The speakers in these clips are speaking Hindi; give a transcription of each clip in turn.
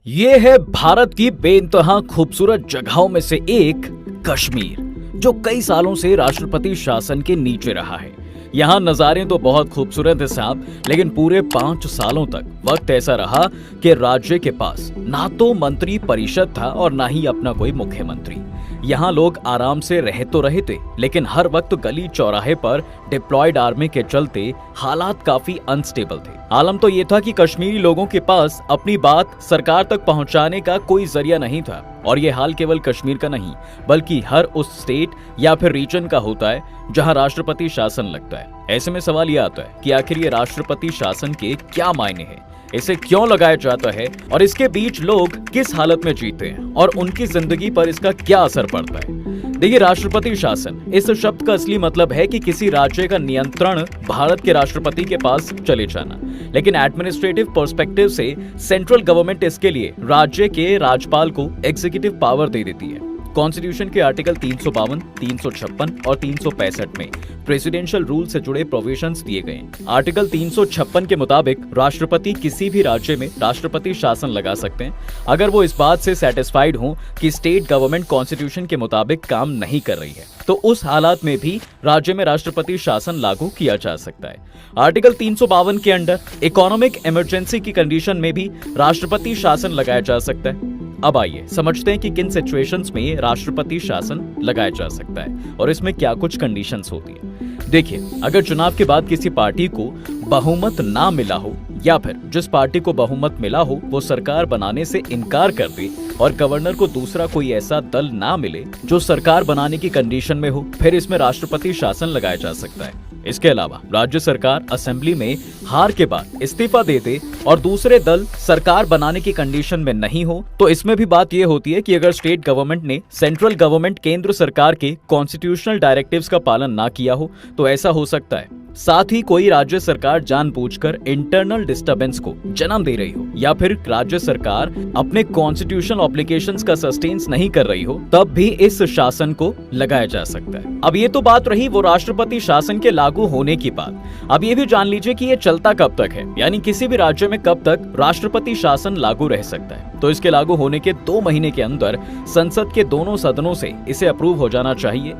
ये है भारत की बेइंतहा खूबसूरत जगहों में से एक कश्मीर, जो कई सालों से राष्ट्रपति शासन के नीचे रहा है। यहाँ नज़ारे तो बहुत खूबसूरत है साहब, लेकिन पूरे 5 सालों तक वक्त ऐसा रहा कि राज्य के पास ना तो मंत्री परिषद था और ना ही अपना कोई मुख्यमंत्री। यहाँ लोग आराम से रह तो रहे थे, लेकिन हर वक्त गली चौराहे पर डिप्लॉयड आर्मी के चलते हालात काफी अनस्टेबल थे। आलम तो ये था कि कश्मीरी लोगों के पास अपनी बात सरकार तक पहुंचाने का कोई जरिया नहीं था। और ये हाल केवल कश्मीर का नहीं, बल्कि हर उस स्टेट या फिर रीजन का होता है जहां राष्ट्रपति शासन लगता है। ऐसे में सवाल ये आता है कि आखिर ये राष्ट्रपति शासन के क्या मायने हैं, इसे क्यों लगाया जाता है और इसके बीच लोग किस हालत में जीते हैं और उनकी जिंदगी पर इसका क्या असर पड़ता है। देखिए, राष्ट्रपति शासन इस शब्द का असली मतलब है कि किसी राज्य का नियंत्रण भारत के राष्ट्रपति के पास चले जाना, लेकिन एडमिनिस्ट्रेटिव पर्सपेक्टिव से सेंट्रल गवर्नमेंट इसके लिए राज्य के राज्यपाल को एग्जीक्यूटिव पावर दे देती है। कॉन्स्टिट्यूशन के आर्टिकल 352, 356 और 365 में प्रेसिडेंशियल रूल से जुड़े प्रोविजंस दिए गए हैं। आर्टिकल 356 के मुताबिक राष्ट्रपति किसी भी राज्य में राष्ट्रपति शासन लगा सकते हैं अगर वो इस बात से सेटिस्फाइड हों कि स्टेट गवर्नमेंट कॉन्स्टिट्यूशन के मुताबिक काम नहीं कर रही है, तो उस हालात में भी राज्य में राष्ट्रपति शासन लागू किया जा सकता है। आर्टिकल 352 के अंडर इकोनॉमिक इमरजेंसी की कंडीशन में भी राष्ट्रपति शासन लगाया जा सकता है। अब आइए समझते हैं कि किन सिचुएशंस में राष्ट्रपति शासन लगाया जा सकता है और इसमें क्या कुछ कंडीशंस होती है। देखिए, अगर चुनाव के बाद किसी पार्टी को बहुमत ना मिला हो या फिर जिस पार्टी को बहुमत मिला हो वो सरकार बनाने से इनकार कर दे और गवर्नर को दूसरा कोई ऐसा दल ना मिले जो सरकार बनाने की कंडीशन में हो, फिर इसमें राष्ट्रपति शासन लगाया जा सकता है। इसके अलावा राज्य सरकार असेंबली में हार के बाद इस्तीफा दे दे और दूसरे दल सरकार बनाने की कंडीशन में नहीं हो, तो इसमें भी बात यह होती है कि अगर स्टेट गवर्नमेंट ने सेंट्रल गवर्नमेंट केंद्र सरकार के कॉन्स्टिट्यूशनल डायरेक्टिव्स का पालन ना किया हो तो ऐसा हो सकता है। साथ ही कोई राज्य सरकार जानबूझकर इंटरनल डिस्टर्बेंस को जन्म दे रही हो या फिर राज्य सरकार अपने कॉन्स्टिट्यूशनल ऑब्लिगेशंस का सस्टेन्स नहीं कर रही हो, तब भी इस शासन को लगाया जा सकता है। अब ये तो बात रही वो राष्ट्रपति शासन के लागू होने की बात। अब ये भी जान लीजिए कि ये चलता कब तक है, यानी किसी भी राज्य में कब तक राष्ट्रपति शासन लागू रह सकता है। तो इसके लागू होने के 2 महीने के अंदर संसद के दोनों सदनों से इसे अप्रूव हो जाना चाहिए।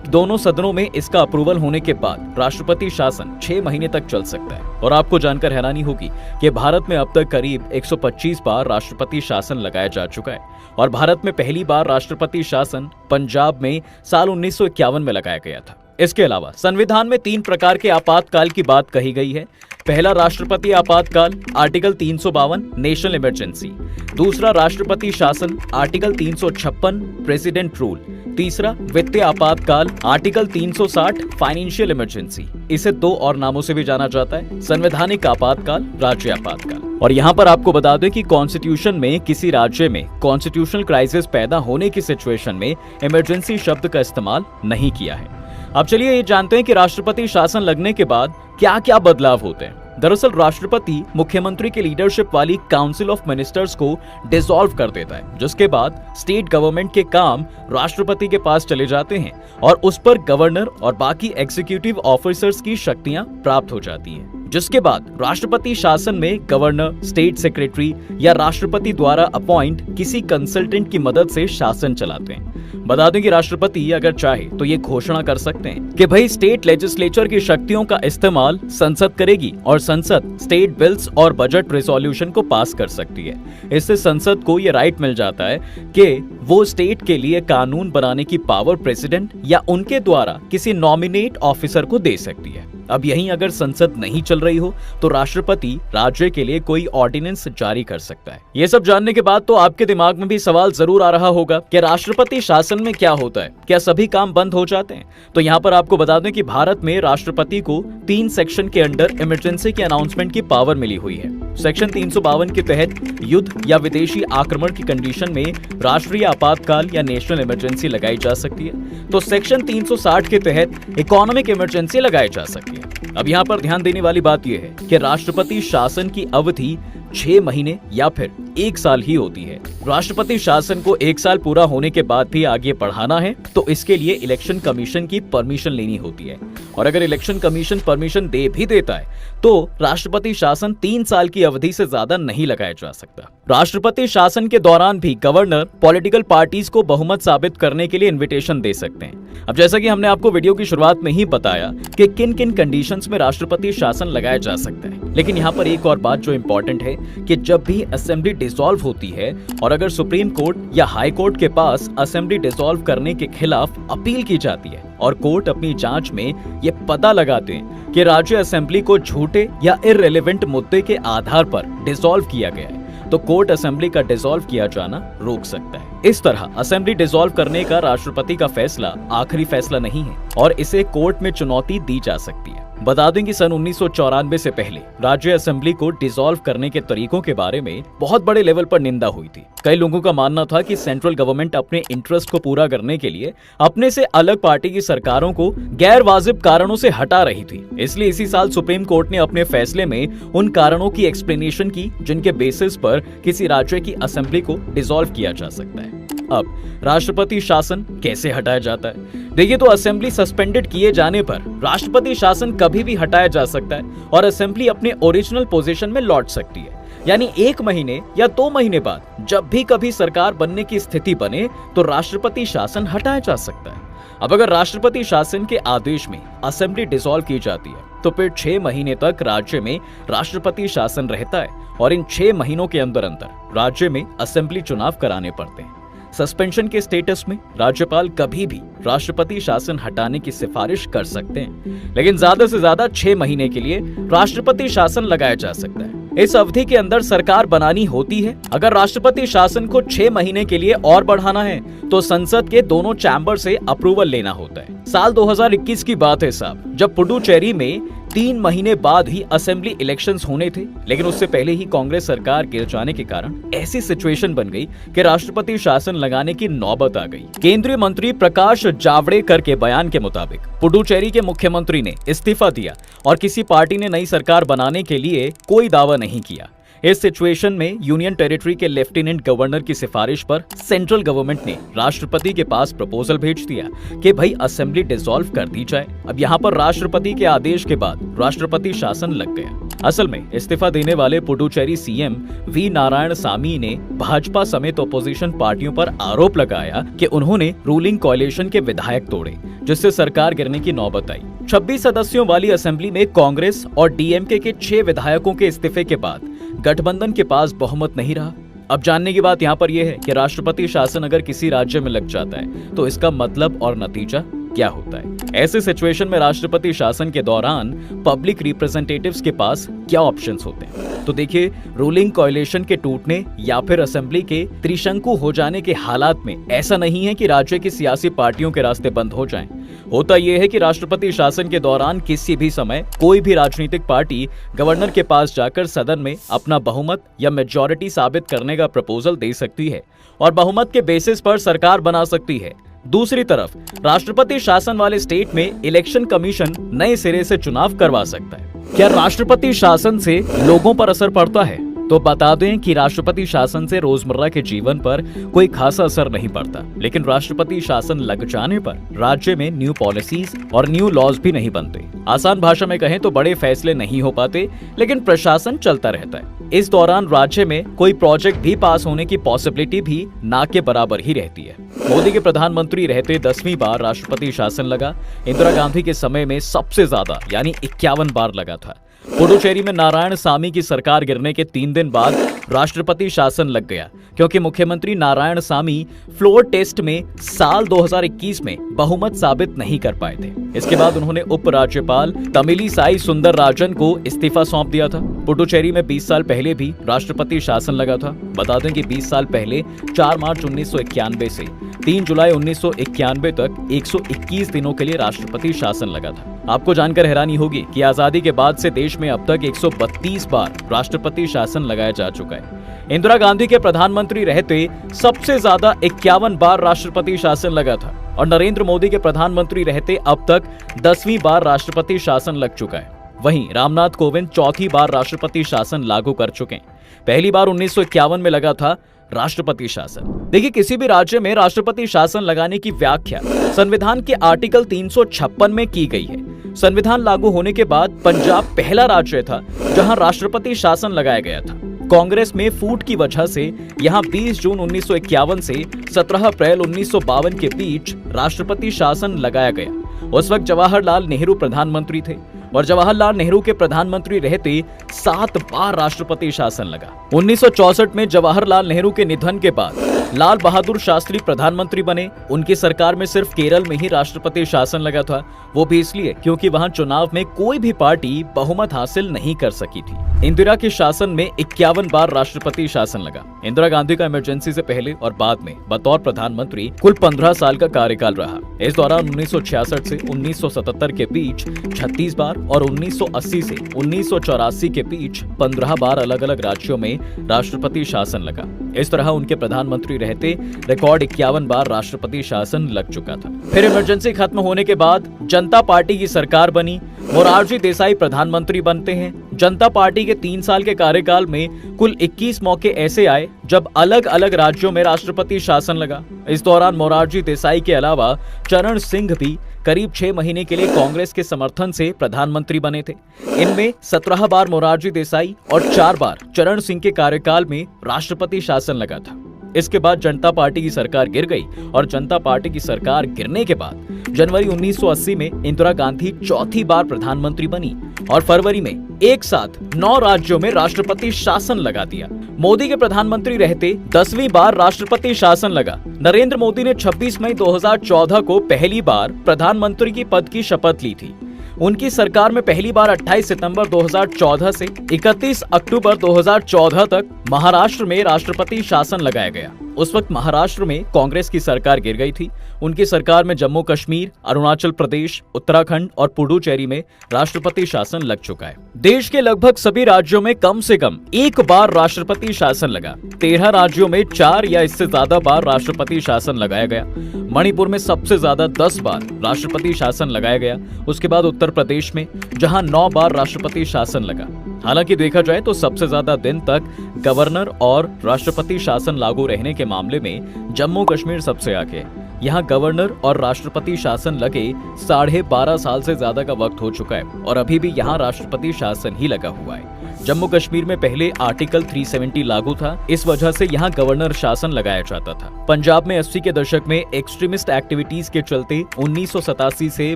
दोनों सदनों में इसका अप्रूवल होने के बाद राष्ट्रपति शासन 6 महीने तक चल सकता है। और आपको जानकर हैरानी होगी कि भारत में अब तक करीब 125 बार राष्ट्रपति शासन लगाया जा चुका है और भारत में पहली बार राष्ट्रपति शासन पंजाब में साल 1951 में लगाया गया था। इसके अलावा संविधान में 3 प्रकार के आपातकाल की बात कही गई है। पहला राष्ट्रपति आपातकाल, आर्टिकल 352 नेशनल इमरजेंसी। दूसरा राष्ट्रपति शासन, आर्टिकल 356 प्रेसिडेंट रूल। तीसरा वित्तीय आपातकाल, आर्टिकल 360 फाइनेंशियल इमरजेंसी। इसे 2 और नामों से भी जाना जाता है, संवैधानिक आपातकाल, राज्य आपातकाल। और यहाँ पर आपको बता दें कि कॉन्स्टिट्यूशन में किसी राज्य में कॉन्स्टिट्यूशनल क्राइसिस पैदा होने की सिचुएशन में इमरजेंसी शब्द का इस्तेमाल नहीं किया है। अब चलिए ये जानते हैं कि राष्ट्रपति शासन लगने के बाद क्या क्या बदलाव होते हैं। दरअसल राष्ट्रपति मुख्यमंत्री की लीडरशिप वाली काउंसिल ऑफ मिनिस्टर्स को डिसॉल्व कर देता है, जिसके बाद स्टेट गवर्नमेंट के काम राष्ट्रपति के पास चले जाते हैं और उस पर गवर्नर और बाकी एग्जीक्यूटिव ऑफिसर्स की शक्तियां प्राप्त हो जाती हैं। जिसके बाद राष्ट्रपति शासन में गवर्नर, स्टेट सेक्रेटरी या राष्ट्रपति द्वारा अपॉइंट किसी कंसल्टेंट की मदद से शासन चलाते हैं। बता दें कि राष्ट्रपति अगर चाहे तो ये घोषणा कर सकते हैं कि भाई स्टेट लेजिस्लेचर की शक्तियों का इस्तेमाल संसद करेगी और संसद स्टेट बिल्स और बजट रेजोल्यूशन को पास कर सकती है। इससे संसद को ये राइट मिल जाता है कि वो स्टेट के लिए कानून बनाने की पावर प्रेसिडेंट या उनके द्वारा किसी नॉमिनेट ऑफिसर को दे सकती है। अब यहीं अगर संसद नहीं चल रही हो तो राष्ट्रपति राज्य के लिए कोई ऑर्डिनेंस जारी कर सकता है। ये सब जानने के बाद तो आपके दिमाग में भी सवाल जरूर आ रहा होगा कि राष्ट्रपति शासन में क्या होता है, क्या सभी काम बंद हो जाते हैं? तो यहाँ पर आपको बता दें कि भारत में राष्ट्रपति को 3 सेक्शन के अंडर इमरजेंसी के अनाउंसमेंट की पावर मिली हुई है। सेक्शन 352 के तहत युद्ध या विदेशी आक्रमण की कंडीशन में राष्ट्रीय आपातकाल या नेशनल इमरजेंसी लगाई जा सकती है। तो सेक्शन 360 के तहत इकोनॉमिक इमरजेंसी लगाई जा सकती है। अब यहाँ पर ध्यान देने वाली बात यह है कि राष्ट्रपति शासन की अवधि 6 महीने या फिर 1 साल ही होती है। राष्ट्रपति शासन को 1 साल पूरा होने के बाद भी आगे बढ़ाना है तो इसके लिए इलेक्शन कमीशन की परमिशन लेनी होती है और अगर इलेक्शन कमीशन परमिशन दे भी देता है तो राष्ट्रपति शासन 3 साल की अवधि से ज्यादा नहीं लगाया जा सकता। राष्ट्रपति शासन के दौरान भी गवर्नर पॉलिटिकल पार्टीज को बहुमत साबित करने के लिए इन्विटेशन दे सकते हैं। अब जैसा कि हमने आपको वीडियो की शुरुआत में ही बताया कि किन किन कंडीशंस में राष्ट्रपति शासन लगाया जा सकता है, लेकिन यहाँ पर एक और बात जो इंपॉर्टेंट है कि जब भी असेंबली डिसॉल्व होती है और अगर सुप्रीम कोर्ट या हाई कोर्ट के पास असेंबली डिसॉल्व करने के खिलाफ अपील की जाती है और कोर्ट अपनी जांच में ये पता लगाते हैं कि राज्य असेंबली को झूठे या इररिलेवेंट मुद्दे के आधार पर डिसॉल्व किया गया है, तो कोर्ट असेंबली का डिसॉल्व किया जाना रोक सकता है। इस तरह असेंबली डिसॉल्व करने का राष्ट्रपति का फैसला आखिरी फैसला नहीं है और इसे कोर्ट में चुनौती दी जा सकती है। बता दें कि सन 1994 से पहले राज्य असेंबली को डिसॉल्व करने के तरीकों के बारे में बहुत बड़े लेवल पर निंदा हुई थी। कई लोगों का मानना था कि सेंट्रल गवर्नमेंट अपने इंटरेस्ट को पूरा करने के लिए अपने से अलग पार्टी की सरकारों को गैर वाजिब कारणों से हटा रही थी। इसलिए इसी साल सुप्रीम कोर्ट ने अपने फैसले में उन कारणों की एक्सप्लेनेशन की जिनके बेसिस पर किसी राज्य की असेंबली को डिसॉल्व किया जा सकता है। अब राष्ट्रपति शासन कैसे हटाया जाता है? देखिए, तो असेंबली सस्पेंडेड किए जाने पर राष्ट्रपति शासन कभी भी हटाया जा सकता है और असेंबली अपने ओरिजिनल पोजीशन में लौट सकती है। यानी 1 महीने या 2 महीने बाद जब भी कभी सरकार बनने की स्थिति बने तो राष्ट्रपति शासन हटाया जा सकता है। अब अगर राष्ट्रपति शासन के आदेश में असेंबली डिसॉल्व की जाती है तो फिर 6 महीने तक राज्य में राष्ट्रपति शासन रहता है और इन 6 महीनों के अंदर राज्य में असेंबली चुनाव कराने पड़ते हैं। सस्पेंशन के स्टेटस में राज्यपाल कभी भी राष्ट्रपति शासन हटाने की सिफारिश कर सकते हैं, लेकिन ज्यादा से ज्यादा 6 महीने के लिए राष्ट्रपति शासन लगाया जा सकता है। इस अवधि के अंदर सरकार बनानी होती है। अगर राष्ट्रपति शासन को 6 महीने के लिए और बढ़ाना है तो संसद के दोनों चैम्बर से अप्रूवल लेना होता है। साल 2021 की बात है साहब, जब पुडुचेरी में 3 महीने बाद ही असेंबली इलेक्शंस होने थे, लेकिन उससे पहले ही कांग्रेस सरकार गिर जाने के कारण ऐसी सिचुएशन बन गई कि राष्ट्रपति शासन लगाने की नौबत आ गई। केंद्रीय मंत्री प्रकाश जावड़ेकर के बयान के मुताबिक पुडुचेरी के मुख्यमंत्री ने इस्तीफा दिया और किसी पार्टी ने नई सरकार बनाने के लिए कोई दावा नहीं किया। इस सिचुएशन में यूनियन टेरिटरी के लेफ्टिनेंट गवर्नर की सिफारिश पर सेंट्रल गवर्नमेंट ने राष्ट्रपति के पास प्रपोजल भेज दिया कि भाई असेंबली डिसॉल्व कर दी जाए। अब यहाँ पर राष्ट्रपति के आदेश के बाद राष्ट्रपति शासन लग गया। असल में इस्तीफा देने वाले पुडुचेरी सीएम वी नारायणसामी ने भाजपा समेत अपोजिशन पार्टियों पर आरोप लगाया कि उन्होंने रूलिंग कोalition के विधायक तोड़े, जिससे सरकार गिरने की नौबत आई। 26 सदस्यों वाली असेंबली में कांग्रेस और डीएमके के 6 विधायकों के इस्तीफे के बाद गठबंधन के पास बहुमत नहीं रहा। अब जानने की बात यहाँ पर यह है कि राष्ट्रपति शासन अगर किसी राज्य में लग जाता है तो इसका मतलब और नतीजा क्या होता है। ऐसे सिचुएशन में राष्ट्रपति शासन के दौरान पब्लिक रिप्रेजेंटेटिव्स के पास क्या ऑप्शंस होते हैं? तो देखिए, रूलिंग कोalition के टूटने या फिर असेंबली के त्रिशंकु हो जाने के हालात में ऐसा नहीं है कि राज्य की सियासी पार्टियों के रास्ते बंद हो जाएं। होता यह है कि राष्ट्रपति शासन के दौरान किसी भी समय कोई भी राजनीतिक पार्टी गवर्नर के पास जाकर सदन में अपना बहुमत या मेजॉरिटी साबित करने का प्रपोजल दे सकती है और बहुमत के बेसिस पर सरकार बना सकती है। दूसरी तरफ राष्ट्रपति शासन वाले स्टेट में इलेक्शन कमीशन नए सिरे से चुनाव करवा सकता है। क्या राष्ट्रपति शासन से लोगों पर असर पड़ता है? तो बता दें कि राष्ट्रपति शासन से रोजमर्रा के जीवन पर कोई खासा असर नहीं पड़ता, लेकिन राष्ट्रपति शासन लग जाने पर राज्य में न्यू पॉलिसीज और न्यू लॉज भी नहीं बनते। आसान भाषा में कहें तो बड़े फैसले नहीं हो पाते, लेकिन प्रशासन चलता रहता है। इस दौरान राज्य में कोई प्रोजेक्ट भी पास होने की पॉसिबिलिटी भी ना के बराबर ही रहती है। मोदी के प्रधानमंत्री रहते 10वीं बार राष्ट्रपति शासन लगा। इंदिरा गांधी के समय में सबसे ज्यादा यानी 51 बार लगा था। पुडुचेरी में नारायणसामी की सरकार गिरने के 3 दिन बाद राष्ट्रपति शासन लग गया, क्योंकि मुख्यमंत्री नारायणसामी फ्लोर टेस्ट में साल 2021 में बहुमत साबित नहीं कर पाए थे। इसके बाद उन्होंने उपराज्यपाल तमिलिसाई सुंदरराजन को इस्तीफा सौंप दिया था। पुडुचेरी में 20 साल पहले भी राष्ट्रपति शासन लगा था। बता दें कि 20 साल पहले 4 मार्च 1991 से 3 जुलाई 1991 तक 121 दिनों के लिए राष्ट्रपति शासन लगा था। आपको जानकर हैरानी होगी कि आजादी के बाद से देश में अब तक 132 बार राष्ट्रपति शासन लगाया जा चुका है। इंदिरा गांधी के प्रधानमंत्री रहते सबसे ज्यादा 51 बार राष्ट्रपति शासन लगा था और नरेंद्र मोदी के प्रधानमंत्री रहते अब तक 10वीं बार राष्ट्रपति शासन लग चुका है। वहीं रामनाथ कोविंद 4थी बार राष्ट्रपति शासन लागू कर चुके हैं। पहली बार 1951 में लगा था राष्ट्रपति शासन। देखिए, किसी भी राज्य में राष्ट्रपति शासन लगाने की व्याख्या संविधान के आर्टिकल 356 में की गई है। संविधान लागू होने के बाद पंजाब पहला राज्य था जहां राष्ट्रपति शासन लगाया गया था। कांग्रेस में फूट की वजह से यहां 20 जून 1951 से 17 अप्रैल 1952 के बीच राष्ट्रपति शासन लगाया गया। उस वक्त जवाहरलाल नेहरू प्रधानमंत्री थे और जवाहरलाल नेहरू के प्रधानमंत्री रहते 7 बार राष्ट्रपति शासन लगा। 1964 में जवाहरलाल नेहरू के निधन के बाद लाल बहादुर शास्त्री प्रधानमंत्री बने। उनकी सरकार में सिर्फ केरल में ही राष्ट्रपति शासन लगा था, वो भी इसलिए क्योंकि वहां चुनाव में कोई भी पार्टी बहुमत हासिल नहीं कर सकी थी। इंदिरा के शासन में 51 बार राष्ट्रपति शासन लगा। इंदिरा गांधी का इमरजेंसी से पहले और बाद में बतौर प्रधानमंत्री कुल 15 साल का कार्यकाल रहा। इस दौरान 1966 से 1977 के बीच 36 बार और 1980 से 1984 के बीच 15 बार अलग अलग राज्यों में राष्ट्रपति शासन लगा। इस तरह उनके प्रधानमंत्री रहते रिकॉर्ड 51 बार राष्ट्रपति शासन लग चुका था। फिर इमरजेंसी खत्म होने के बाद जनता पार्टी की सरकार बनी। मोरारजी देसाई प्रधानमंत्री बनते हैं। जनता पार्टी के 3 साल के कार्यकाल में कुल 21 मौके ऐसे आए जब अलग अलग राज्यों में राष्ट्रपति शासन लगा। इस दौरान मोरारजी देसाई के अलावा चरण सिंह भी करीब 6 महीने के लिए कांग्रेस के समर्थन से प्रधानमंत्री बने थे। इनमें 17 बार मोरारजी देसाई और 4 बार चरण सिंह के कार्यकाल में राष्ट्रपति शासन लगा था। इसके बाद जनता पार्टी की सरकार गिर गई और जनता पार्टी की सरकार गिरने के बाद जनवरी 1980 में इंदिरा गांधी चौथी बार प्रधानमंत्री बनी और फरवरी में एक साथ 9 राज्यों में राष्ट्रपति शासन लगा दिया। मोदी के प्रधानमंत्री रहते 10वीं बार राष्ट्रपति शासन लगा। नरेंद्र मोदी ने 26 मई 2014 को पहली बार प्रधानमंत्री की पद की शपथ ली थी। उनकी सरकार में पहली बार 28 सितंबर 2014 से 31 अक्टूबर 2014 तक महाराष्ट्र में राष्ट्रपति शासन लगाया गया। उस वक्त महाराष्ट्र में कांग्रेस की सरकार गिर गई थी। उनकी सरकार में जम्मू कश्मीर, अरुणाचल प्रदेश, उत्तराखंड और पुडुचेरी में राष्ट्रपति शासन लग चुका है। देश के लगभग सभी राज्यों में कम से कम एक बार राष्ट्रपति शासन लगा। 13 राज्यों में 4 या इससे ज्यादा बार राष्ट्रपति शासन लगाया गया। मणिपुर में सबसे ज्यादा 10 बार राष्ट्रपति शासन लगाया गया। उसके बाद उत्तर प्रदेश में जहां 9 बार राष्ट्रपति शासन लगा। हालांकि देखा जाए तो सबसे ज्यादा दिन तक गवर्नर और राष्ट्रपति शासन लागू रहने के मामले में जम्मू कश्मीर सबसे आगे है। यहाँ गवर्नर और राष्ट्रपति शासन लगे 12.5 साल से ज्यादा का वक्त हो चुका है और अभी भी यहाँ राष्ट्रपति शासन ही लगा हुआ है। जम्मू कश्मीर में पहले आर्टिकल 370 लागू था, इस वजह से यहाँ गवर्नर शासन लगाया जाता था। पंजाब में 80 के दशक में एक्सट्रीमिस्ट एक्टिविटीज के चलते 1987 से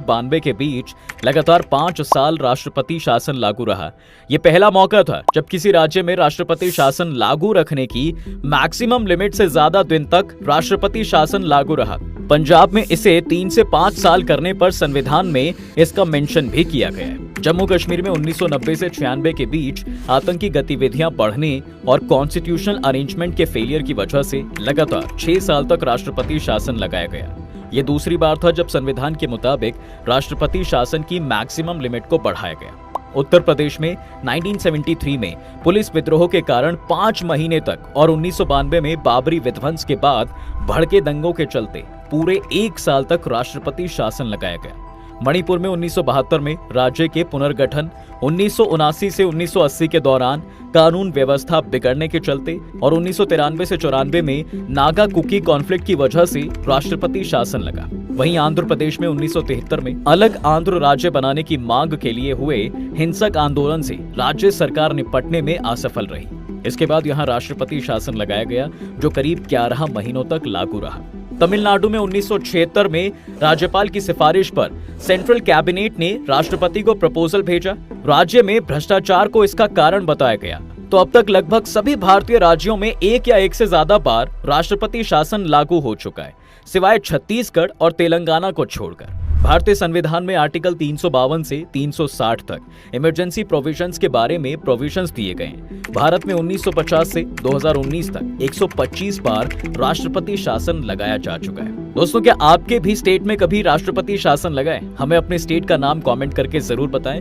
92 के बीच लगातार 5 साल राष्ट्रपति शासन लागू रहा। ये पहला मौका था जब किसी राज्य में राष्ट्रपति शासन लागू रखने की मैक्सिमम लिमिट से ज्यादा दिन तक राष्ट्रपति शासन लागू रहा। पंजाब में इसे 3 से 5 साल करने पर संविधान में इसका मेंशन भी किया गया है। जम्मू कश्मीर में 1990 से 96 के बीच आतंकी गतिविधियां बढ़ने और कॉन्स्टिट्यूशनल अरेंजमेंट के फेलियर की वजह से लगातार 6 साल तक राष्ट्रपति शासन लगाया गया। ये दूसरी बार था जब संविधान के मुताबिक राष्ट्रपति शासन की मैक्सिमम लिमिट को बढ़ाया गया। उत्तर प्रदेश में 1973 में पुलिस विद्रोह के कारण 5 महीने तक और 1992 में बाबरी विध्वंस के बाद भड़के दंगों के चलते पूरे 1 साल तक राष्ट्रपति शासन लगाया गया। मणिपुर में 1972 में राज्य के पुनर्गठन, 1979 से 1980 के दौरान कानून व्यवस्था बिगड़ने के चलते और 1993 से 94 में नागा कुकी कॉन्फ्लिक्ट की वजह से राष्ट्रपति शासन लगा। वहीं आंध्र प्रदेश में 1973 में अलग आंध्र राज्य बनाने की मांग के लिए हुए हिंसक आंदोलन से राज्य सरकार निपटने में असफल रही। इसके बाद यहाँ राष्ट्रपति शासन लगाया गया जो करीब 11 महीनों तक लागू रहा। तमिलनाडु में 1976 में राज्यपाल की सिफारिश पर सेंट्रल कैबिनेट ने राष्ट्रपति को प्रपोजल भेजा। राज्य में भ्रष्टाचार को इसका कारण बताया गया। तो अब तक लगभग सभी भारतीय राज्यों में एक या एक से ज्यादा बार राष्ट्रपति शासन लागू हो चुका है, सिवाय छत्तीसगढ़ और तेलंगाना को छोड़कर। भारतीय संविधान में आर्टिकल 352 से 360 तक इमरजेंसी प्रोविजंस के बारे में प्रोविजंस दिए गए हैं। भारत में 1950 से 2019 तक 125 बार राष्ट्रपति शासन लगाया जा चुका है। दोस्तों, क्या आपके भी स्टेट में कभी राष्ट्रपति शासन लगा है? हमें अपने स्टेट का नाम कमेंट करके जरूर बताएं।